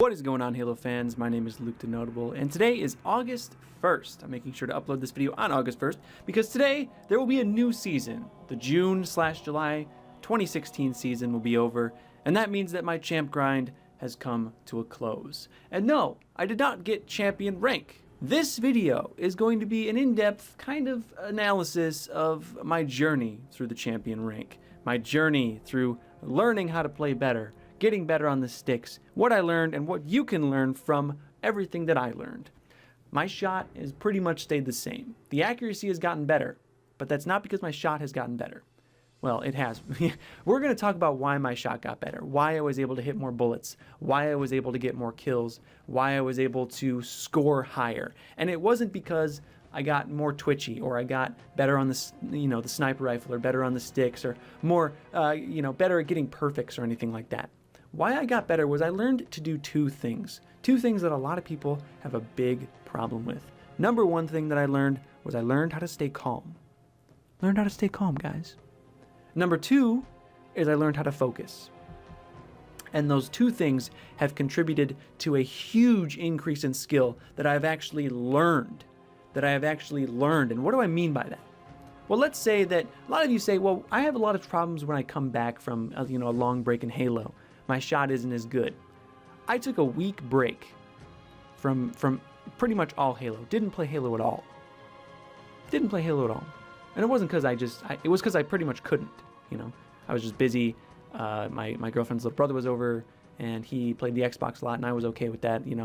What is going on, Halo fans? My name is Luke the Notable, and today is August 1st. I'm making sure to upload this video on August 1st because today there will be a new season. The June/July 2016 season will be over, and that means that my champ grind has come to a close. And no, I did not get champion rank. This video is going to be an in-depth kind of analysis of my journey through the champion rank, my journey through learning how to play better, getting better on the sticks, what I learned, and what you can learn from everything that I learned. My shot has pretty much stayed the same. The accuracy has gotten better, but that's not because my shot has gotten better. Well, it has. We're going to talk about why my shot got better, why I was able to hit more bullets, why I was able to get more kills, why I was able to score higher. And it wasn't because I got more twitchy, or I got better on the, the sniper rifle, or better on the sticks, or more, better at getting perfects or anything like that. Why I got better was I learned to do two things that a lot of people have a big problem with. Number one thing that I learned was I learned how to stay calm. Learned how to stay calm, guys. Number two is I learned how to focus. And those two things have contributed to a huge increase in skill that I've actually learned. And what do I mean by that? Well, let's say that a lot of you say, well, I have a lot of problems when I come back from a long break in Halo. My shot isn't as good. I took a week break from pretty much all Halo. Didn't play Halo at all. And it wasn't because it was because I pretty much couldn't, I was just busy. My girlfriend's little brother was over, and he played the Xbox a lot, and I was okay with that, It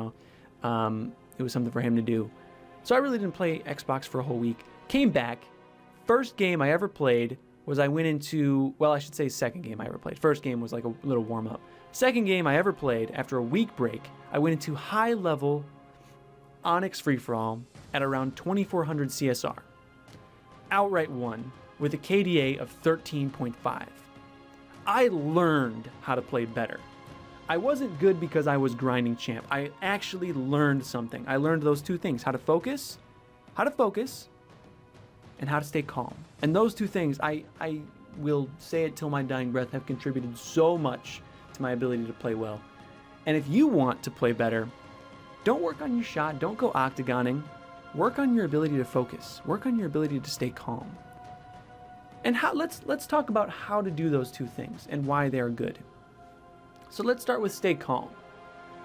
was something for him to do. So I really didn't play Xbox for a whole week. Came back. First game I ever played was I went into, well, I should say second game I ever played. First game was like a little warm-up. Second game I ever played, after a week break, I went into high-level Onyx free-for-all at around 2400 CSR. Outright won with a KDA of 13.5. I learned how to play better. I wasn't good because I was grinding champ. I actually learned something. I learned those two things, how to focus, and how to stay calm. And those two things, I will say it till my dying breath, have contributed so much to my ability to play well. And if you want to play better, don't work on your shot, don't go octagoning. Work on your ability to focus. Work on your ability to stay calm. And let's talk about how to do those two things and why they are good. So let's start with stay calm.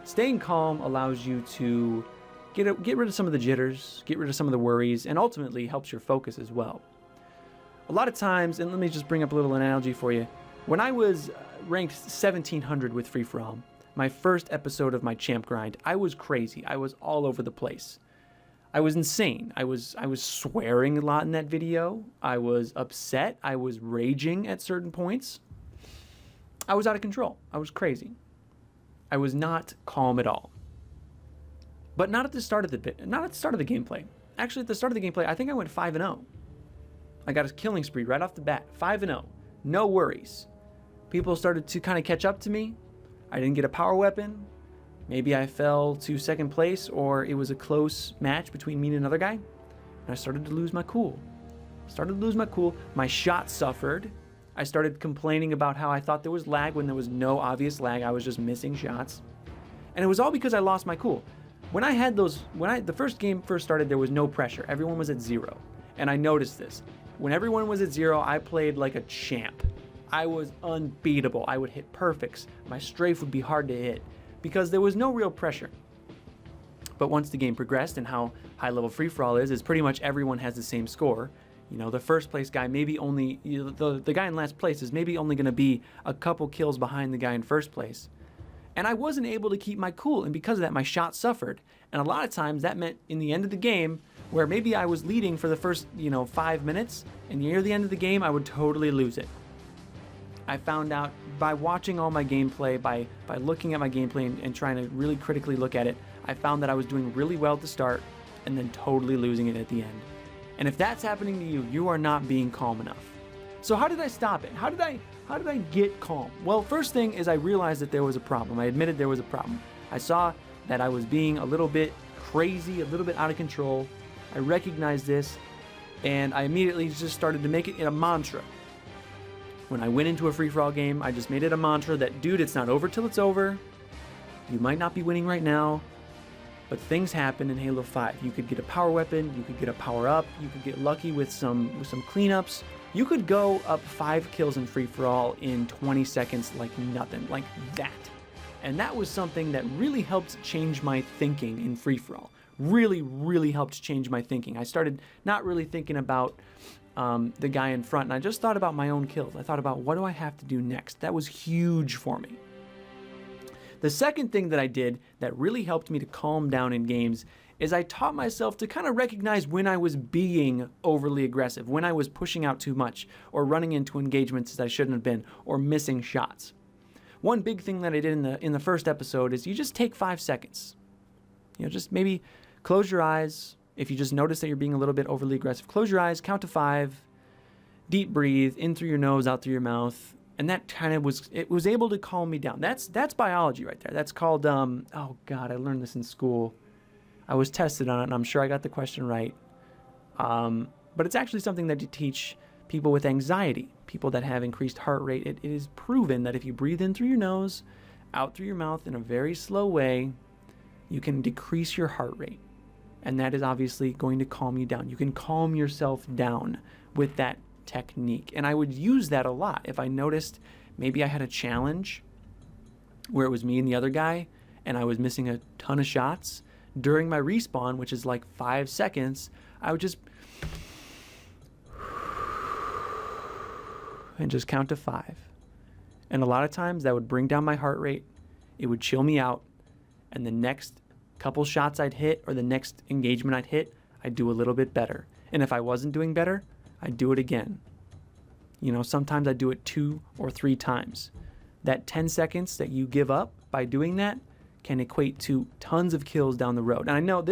Staying calm allows you to get rid of some of the jitters, get rid of some of the worries, and ultimately helps your focus as well. A lot of times, and let me just bring up a little analogy for you. When I was ranked 1700 with free-for-all, my first episode of my champ grind, I was crazy. I was all over the place. I was insane. I was swearing a lot in that video. I was upset. I was raging at certain points. I was out of control. I was crazy. I was not calm at all. But not at the start of the gameplay. Actually, at the start of the gameplay, I think I went 5-0. I got a killing spree right off the bat, 5-0. No worries. People started to kind of catch up to me. I didn't get a power weapon. Maybe I fell to second place, or it was a close match between me and another guy. And I started to lose my cool. My shot suffered. I started complaining about how I thought there was lag when there was no obvious lag. I was just missing shots. And it was all because I lost my cool. When the first game first started, there was no pressure. Everyone was at 0. And I noticed this. When everyone was at 0, I played like a champ. I was unbeatable. I would hit perfects. My strafe would be hard to hit because there was no real pressure. But once the game progressed, and how high-level free-for-all is pretty much everyone has the same score. The first place guy maybe only, the guy in last place is maybe only going to be a couple kills behind the guy in first place. And I wasn't able to keep my cool, and because of that, my shot suffered. And a lot of times that meant in the end of the game, where maybe I was leading for the first, 5 minutes, and near the end of the game, I would totally lose it. I found out by watching all my gameplay, by looking at my gameplay and trying to really critically look at it, I found that I was doing really well at the start and then totally losing it at the end. And if that's happening to you, you are not being calm enough. So how did I stop it? How did I get calm? Well, first thing is I realized that there was a problem. I admitted there was a problem. I saw that I was being a little bit crazy, a little bit out of control. I recognized this, and I immediately just started to make it a mantra. When I went into a free-for-all game, I just made it a mantra that, dude, it's not over till it's over. You might not be winning right now, but things happen in Halo 5. You could get a power weapon, you could get a power up, you could get lucky with some cleanups. You could go up 5 kills in free-for-all in 20 seconds like nothing, like that. And that was something that really helped change my thinking in free-for-all. Really, really helped change my thinking. I started not really thinking about the guy in front, and I just thought about my own kills. I thought about, what do I have to do next? That was huge for me. The second thing that I did that really helped me to calm down in games is I taught myself to kind of recognize when I was being overly aggressive, when I was pushing out too much, or running into engagements that I shouldn't have been, or missing shots. One big thing that I did in the first episode is you just take 5 seconds. You know, just maybe close your eyes. If you just notice that you're being a little bit overly aggressive, close your eyes, count to 5, deep breathe, in through your nose, out through your mouth. And that kind of was able to calm me down. That's biology right there. That's called, oh God, I learned this in school. I was tested on it, and I'm sure I got the question right. But it's actually something that you teach people with anxiety, people that have increased heart rate. It is proven that if you breathe in through your nose, out through your mouth in a very slow way, you can decrease your heart rate. And that is obviously going to calm you down. You can calm yourself down with that technique. And I would use that a lot. If I noticed maybe I had a challenge where it was me and the other guy, and I was missing a ton of shots, during my respawn, which is like 5 seconds, I would just and just count to 5. And a lot of times that would bring down my heart rate. It would chill me out. And the next couple shots I'd hit, or the next engagement I'd hit, I'd do a little bit better. And if I wasn't doing better, I'd do it again. You know, sometimes I'd do it 2 or 3 times. That 10 seconds that you give up by doing that can equate to tons of kills down the road. And I know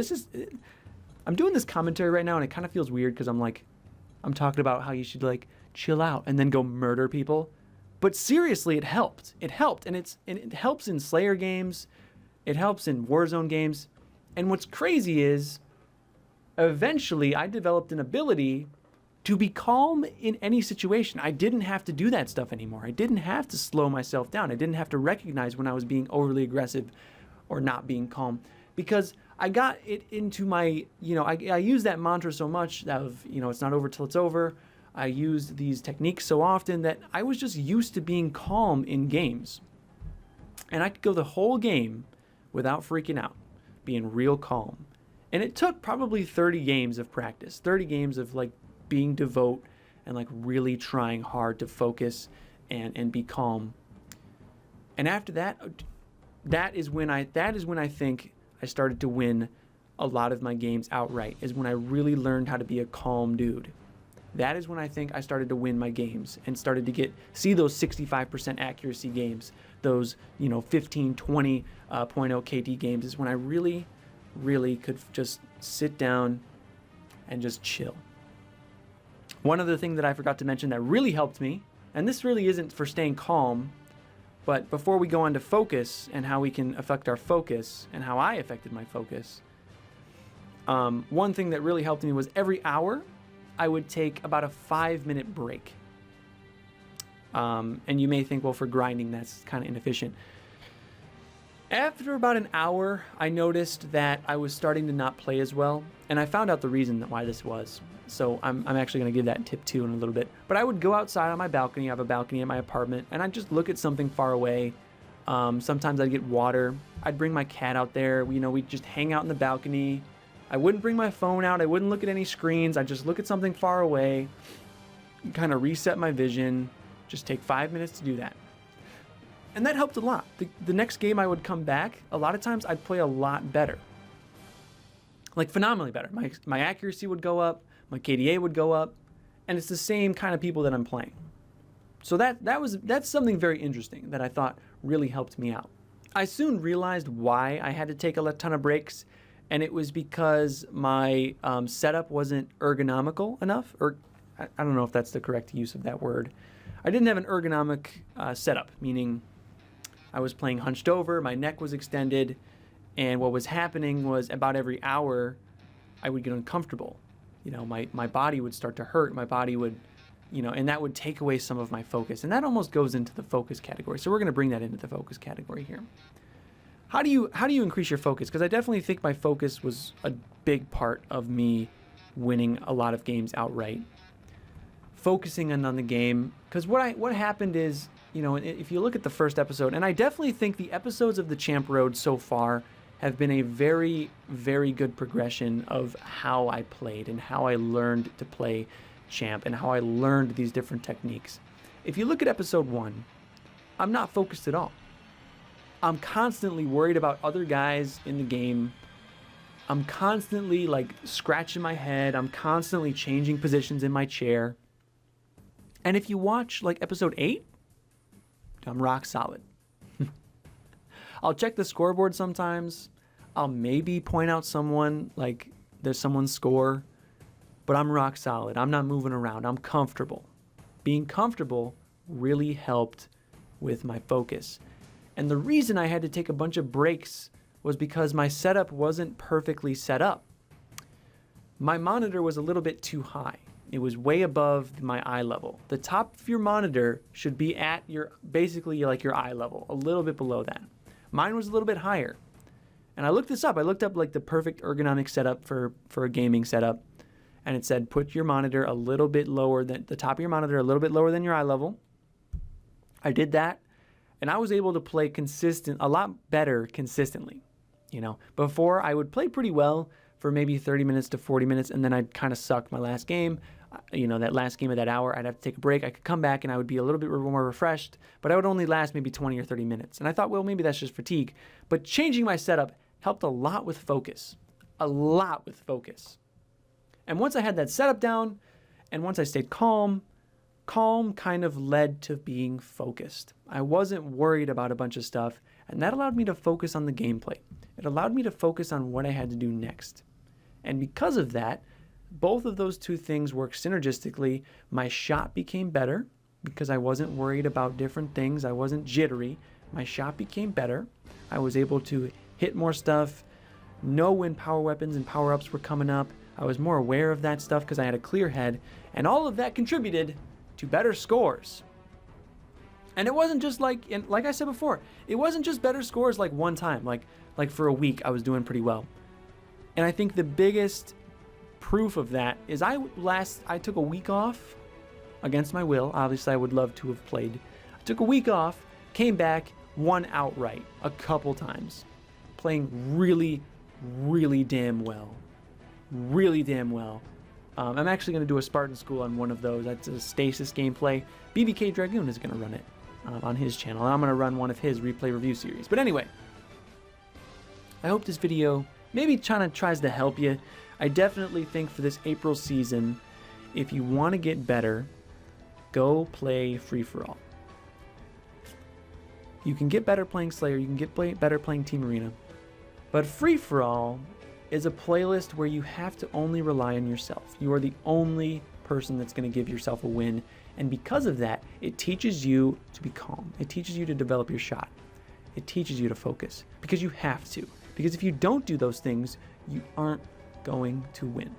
I'm doing this commentary right now, and it kind of feels weird because I'm talking about how you should like chill out and then go murder people. But seriously, it helped. It helped, and it helps in Slayer games. It helps in Warzone games. And what's crazy is, eventually I developed an ability to be calm in any situation. I didn't have to do that stuff anymore. I didn't have to slow myself down. I didn't have to recognize when I was being overly aggressive or not being calm, because I got it into my, I use that mantra so much of, it's not over till it's over. I used these techniques so often that I was just used to being calm in games. And I could go the whole game without freaking out, being real calm. And it took probably 30 games of practice, 30 games of like being devout and like really trying hard to focus and be calm. And after that, that is when I think I started to win a lot of my games outright, is when I really learned how to be a calm dude. That is when I think I started to win my games and started to see those 65% accuracy games, those 15, 20 .0 KD games, is when I really, really could just sit down and just chill. One other thing that I forgot to mention that really helped me, and this really isn't for staying calm, but before we go on to focus and how we can affect our focus and how I affected my focus, one thing that really helped me was every hour I would take about a 5-minute break. And you may think, well, for grinding, that's kind of inefficient. After about an hour, I noticed that I was starting to not play as well, and I found out the reason why this was. So I'm actually going to give that tip too in a little bit. But I would go outside on my balcony. I have a balcony at my apartment, and I'd just look at something far away. Sometimes I'd get water. I'd bring my cat out there. We'd just hang out in the balcony. I wouldn't bring my phone out. I wouldn't look at any screens. I'd just look at something far away, kind of reset my vision, just take 5 minutes to do that. And that helped a lot. The next game I would come back, a lot of times I'd play a lot better. Like phenomenally better. My accuracy would go up, my KDA would go up, and it's the same kind of people that I'm playing. So that's something very interesting that I thought really helped me out. I soon realized why I had to take a ton of breaks, and it was because my setup wasn't ergonomical enough, or I don't know if that's the correct use of that word. I didn't have an ergonomic setup, meaning I was playing hunched over, my neck was extended, and what was happening was about every hour I would get uncomfortable. My body would start to hurt, my body would, and that would take away some of my focus, and that almost goes into the focus category. So we're going to bring that into the focus category here. how do you increase your focus? Because I definitely think my focus was a big part of me winning a lot of games outright. Focusing on the game, because what happened is, if you look at the first episode, and I definitely think the episodes of the Champ Road so far have been a very, very good progression of how I played and how I learned to play Champ and how I learned these different techniques. If you look at episode 1, I'm not focused at all. I'm constantly worried about other guys in the game. I'm constantly like scratching my head. I'm constantly changing positions in my chair. And if you watch like episode 8, I'm rock solid. I'll check the scoreboard sometimes. I'll maybe point out someone, like there's someone's score, but I'm rock solid. I'm not moving around. I'm comfortable. Being comfortable really helped with my focus. And the reason I had to take a bunch of breaks was because my setup wasn't perfectly set up. My monitor was a little bit too high. It was way above my eye level. The top of your monitor should be at basically like your eye level, a little bit below that. Mine was a little bit higher. And I looked this up. I looked up like the perfect ergonomic setup for a gaming setup. And it said, put your monitor a little bit lower than the top of your monitor, a little bit lower than your eye level. I did that. And I was able to play a lot better consistently. Before I would play pretty well for maybe 30 minutes to 40 minutes. And then I'd kind of suck my last game. That last game of that hour, I'd have to take a break. I could come back and I would be a little bit more refreshed, but I would only last maybe 20 or 30 minutes. And I thought, well, maybe that's just fatigue. But changing my setup helped a lot with focus. A lot with focus. And once I had that setup down, and once I stayed calm kind of led to being focused. I wasn't worried about a bunch of stuff, and that allowed me to focus on the gameplay. It allowed me to focus on what I had to do next. And because of that, both of those two things work synergistically. My shot became better because I wasn't worried about different things. I wasn't jittery. My shot became better. I was able to hit more stuff, know when power weapons and power-ups were coming up. I was more aware of that stuff because I had a clear head. And all of that contributed to better scores. And it wasn't just like I said before, it wasn't just better scores like one time. Like for a week, I was doing pretty well. And I think the biggest proof of that is I took a week off against my will. Obviously, I would love to have played. I took a week off, came back, won outright a couple times, playing really, really damn well. Really damn well. I'm actually going to do a Spartan School on one of those. That's a stasis gameplay. BBK Dragoon is going to run it on his channel. I'm going to run one of his replay review series. But anyway, I hope this video maybe tries to help you. I definitely think for this April season, if you want to get better, go play free-for-all. You can get better playing Slayer, you can get better playing Team Arena, but free-for-all is a playlist where you have to only rely on yourself. You are the only person that's going to give yourself a win, and because of that, it teaches you to be calm. It teaches you to develop your shot. It teaches you to focus, because you have to. Because if you don't do those things, you aren't going to win.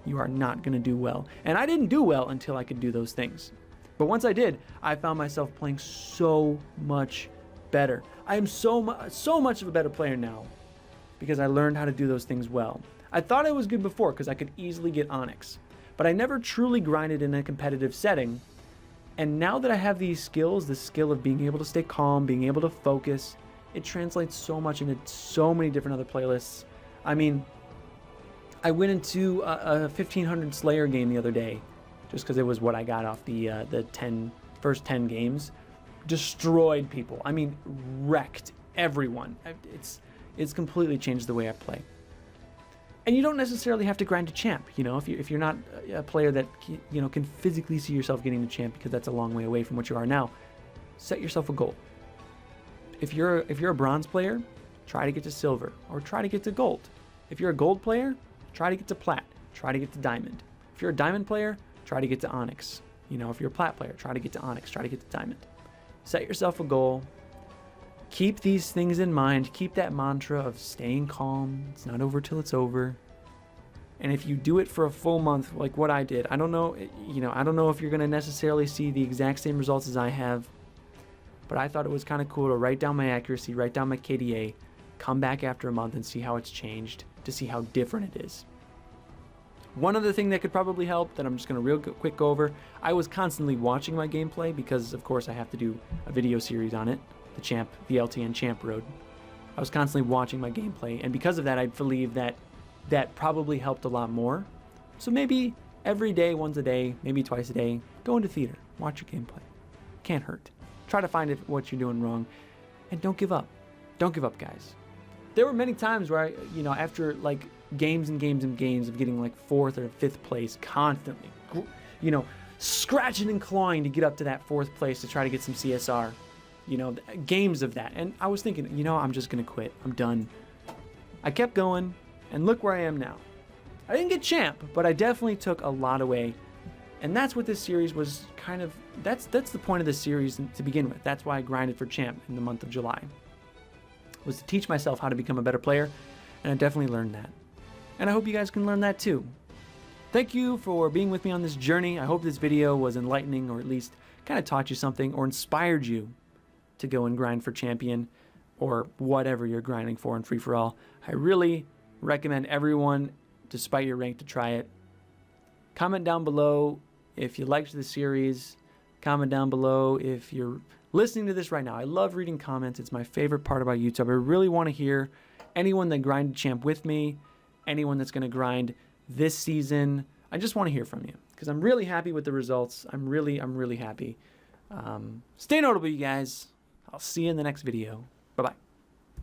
You are not going to do well. And I didn't do well until I could do those things. But once I did, I found myself playing so much better. I am so much of a better player now because I learned how to do those things well. I thought I was good before because I could easily get Onyx, but I never truly grinded in a competitive setting. And now that I have these skills, the skill of being able to stay calm, being able to focus, it translates so much into so many different other playlists. I mean, I went into a 1500 Slayer game the other day, just because it was what I got off the first 10 games. Destroyed people. I mean, wrecked everyone. It's completely changed the way I play. And you don't necessarily have to grind to champ. If you're not a player that can physically see yourself getting to champ, because that's a long way away from what you are now, set yourself a goal. If you're a bronze player, try to get to silver or try to get to gold. If you're a gold player, try to get to plat, try to get to diamond. If you're a diamond player, try to get to onyx. If you're a plat player, try to get to onyx, try to get to diamond. Set yourself a goal. Keep these things in mind. Keep that mantra of staying calm. It's not over till it's over. And if you do it for a full month, like what I did, I don't know if you're going to necessarily see the exact same results as I have, but I thought it was kind of cool to write down my accuracy, write down my KDA, come back after a month and see how it's changed, to see how different it is. One other thing that could probably help that I'm just going to real quick go over, I was constantly watching my gameplay because, of course, I have to do a video series on it, the LTN Champ Road. I was constantly watching my gameplay, and because of that, I believe that that probably helped a lot more. So maybe every day, once a day, maybe twice a day, go into theater, watch your gameplay. Can't hurt. Try to find what you're doing wrong, and don't give up. Don't give up, guys. There were many times where after like games and games and games of getting like 4th or 5th place constantly, scratching and clawing to get up to that 4th place to try to get some CSR, games of that. And I was thinking, I'm just going to quit. I'm done. I kept going, and look where I am now. I didn't get champ, but I definitely took a lot away. And that's what this series was kind of, that's the point of this series to begin with. That's why I grinded for champ in the month of July. Was to teach myself how to become a better player, and I definitely learned that. And I hope you guys can learn that too. Thank you for being with me on this journey. I hope this video was enlightening, or at least kind of taught you something or inspired you to go and grind for champion or whatever you're grinding for in free-for-all. I really recommend everyone, despite your rank, to try it. Comment down below if you liked the series. Comment down below if you're listening to this right now. I love reading comments. It's my favorite part about YouTube. I really want to hear anyone that grinded champ with me, anyone that's going to grind this season. I just want to hear from you because I'm really happy with the results. I'm really happy. Stay notable, you guys. I'll see you in the next video. Bye-bye.